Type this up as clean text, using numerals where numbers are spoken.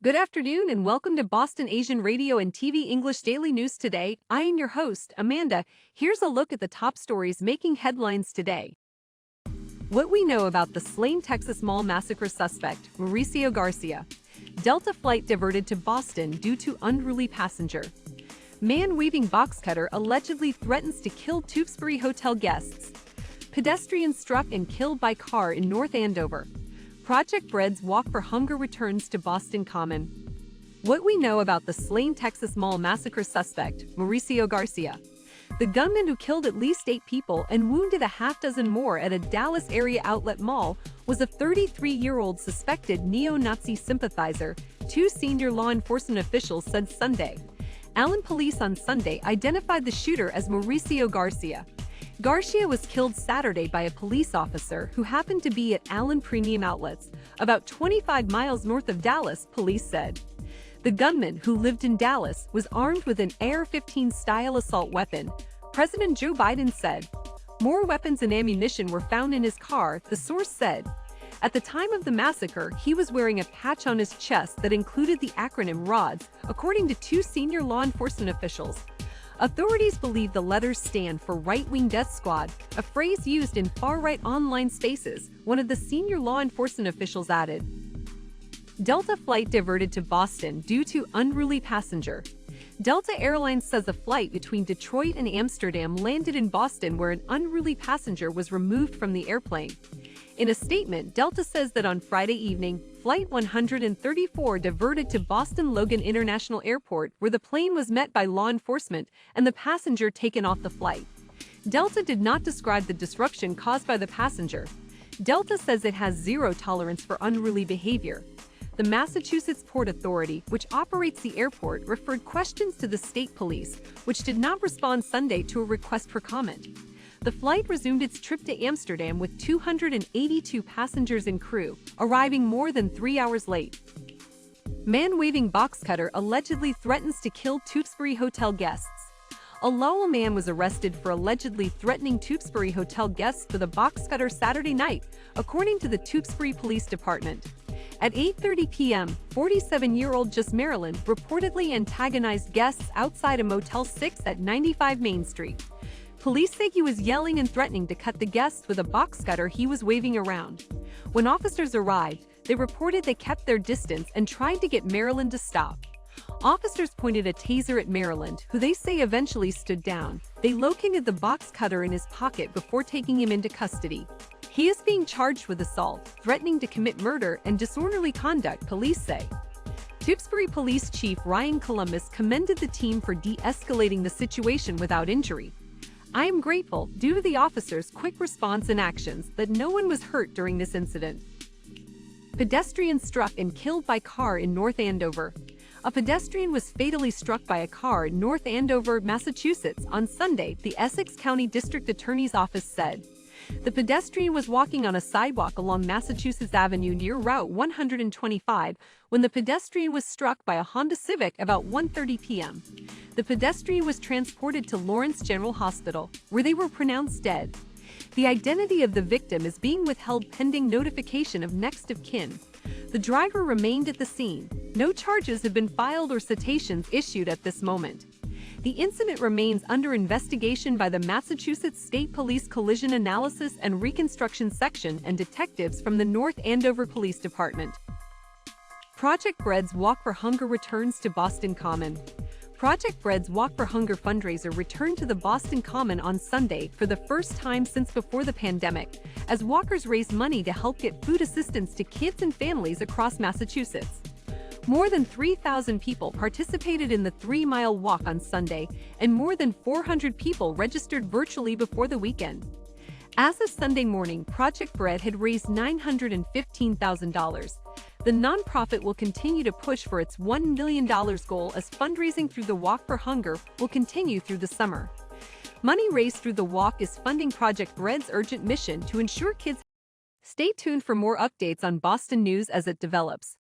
Good afternoon and welcome to Boston Asian Radio and TV English Daily News Today. I am your host, Amanda. Here's a look at the top stories making headlines today. What we know about the slain Texas Mall massacre suspect, Mauricio Garcia. Delta flight diverted to Boston due to unruly passenger. Man waving Boxcutter allegedly threatens to kill Tewksbury hotel guests. Pedestrian struck and killed by car in North Andover. Project Bread's Walk for Hunger returns to Boston Common. What we know about the slain Texas Mall massacre suspect, Mauricio Garcia. The gunman who killed at least 8 people and wounded a half-dozen more at a Dallas area outlet mall was a 33-year-old suspected neo-Nazi sympathizer, 2 senior law enforcement officials said Sunday. Allen police on Sunday identified the shooter as Mauricio Garcia. Garcia was killed Saturday by a police officer who happened to be at Allen Premium Outlets, about 25 miles north of Dallas, police said. The gunman, who lived in Dallas, was armed with an AR-15 style assault weapon. President Joe Biden said. More weapons and ammunition were found in his car, the source said. At the time of the massacre, he was wearing a patch on his chest that included the acronym RODS, according to 2 senior law enforcement officials. Authorities believe the letters stand for Right-Wing Death Squad, a phrase used in far-right online spaces, one of the senior law enforcement officials added. Delta flight diverted to Boston due to unruly passenger. Delta Airlines says a flight between Detroit and Amsterdam landed in Boston where an unruly passenger was removed from the airplane. In a statement, Delta says that on Friday evening, Flight 134 diverted to Boston Logan International Airport where the plane was met by law enforcement and the passenger taken off the flight. Delta did not describe the disruption caused by the passenger. Delta says it has zero tolerance for unruly behavior. The Massachusetts Port Authority, which operates the airport, referred questions to the state police, which did not respond Sunday to a request for comment. The flight resumed its trip to Amsterdam with 282 passengers and crew, arriving more than 3 hours late. Man waving Boxcutter allegedly threatens to kill Tewksbury hotel guests. A Lowell man was arrested for allegedly threatening Tewksbury hotel guests with a boxcutter Saturday night, according to the Tewksbury Police Department. At 8:30 p.m., 47-year-old Just Maryland reportedly antagonized guests outside a Motel 6 at 95 Main Street. Police say he was yelling and threatening to cut the guests with a boxcutter he was waving around. When officers arrived, they reported they kept their distance and tried to get Maryland to stop. Officers pointed a taser at Maryland, who they say eventually stood down. They located the boxcutter in his pocket before taking him into custody. He is being charged with assault, threatening to commit murder, and disorderly conduct, police say. Tewksbury Police Chief Ryan Columbus commended the team for de-escalating the situation without injury. I am grateful, due to the officers' quick response and actions, that no one was hurt during this incident. Pedestrian struck and killed by car in North Andover. A pedestrian was fatally struck by a car in North Andover, Massachusetts, on Sunday, the Essex County District Attorney's Office said. The pedestrian was walking on a sidewalk along Massachusetts Avenue near Route 125 when the pedestrian was struck by a Honda Civic about 1:30 p.m. The pedestrian was transported to Lawrence General Hospital, where they were pronounced dead. The identity of the victim is being withheld pending notification of next of kin. The driver remained at the scene. No charges have been filed or citations issued at this moment. The incident remains under investigation by the Massachusetts State Police Collision Analysis and Reconstruction Section and detectives from the North Andover Police Department. Project Bread's Walk for Hunger returns to Boston Common. Project Bread's Walk for Hunger fundraiser returned to the Boston Common on Sunday for the first time since before the pandemic, as walkers raised money to help get food assistance to kids and families across Massachusetts. More than 3,000 people participated in the 3-mile walk on Sunday, and more than 400 people registered virtually before the weekend. As of Sunday morning, Project Bread had raised $915,000. The nonprofit will continue to push for its $1 million goal as fundraising through the Walk for Hunger will continue through the summer. Money raised through the walk is funding Project Bread's urgent mission to ensure kids. Stay tuned for more updates on Boston news as it develops.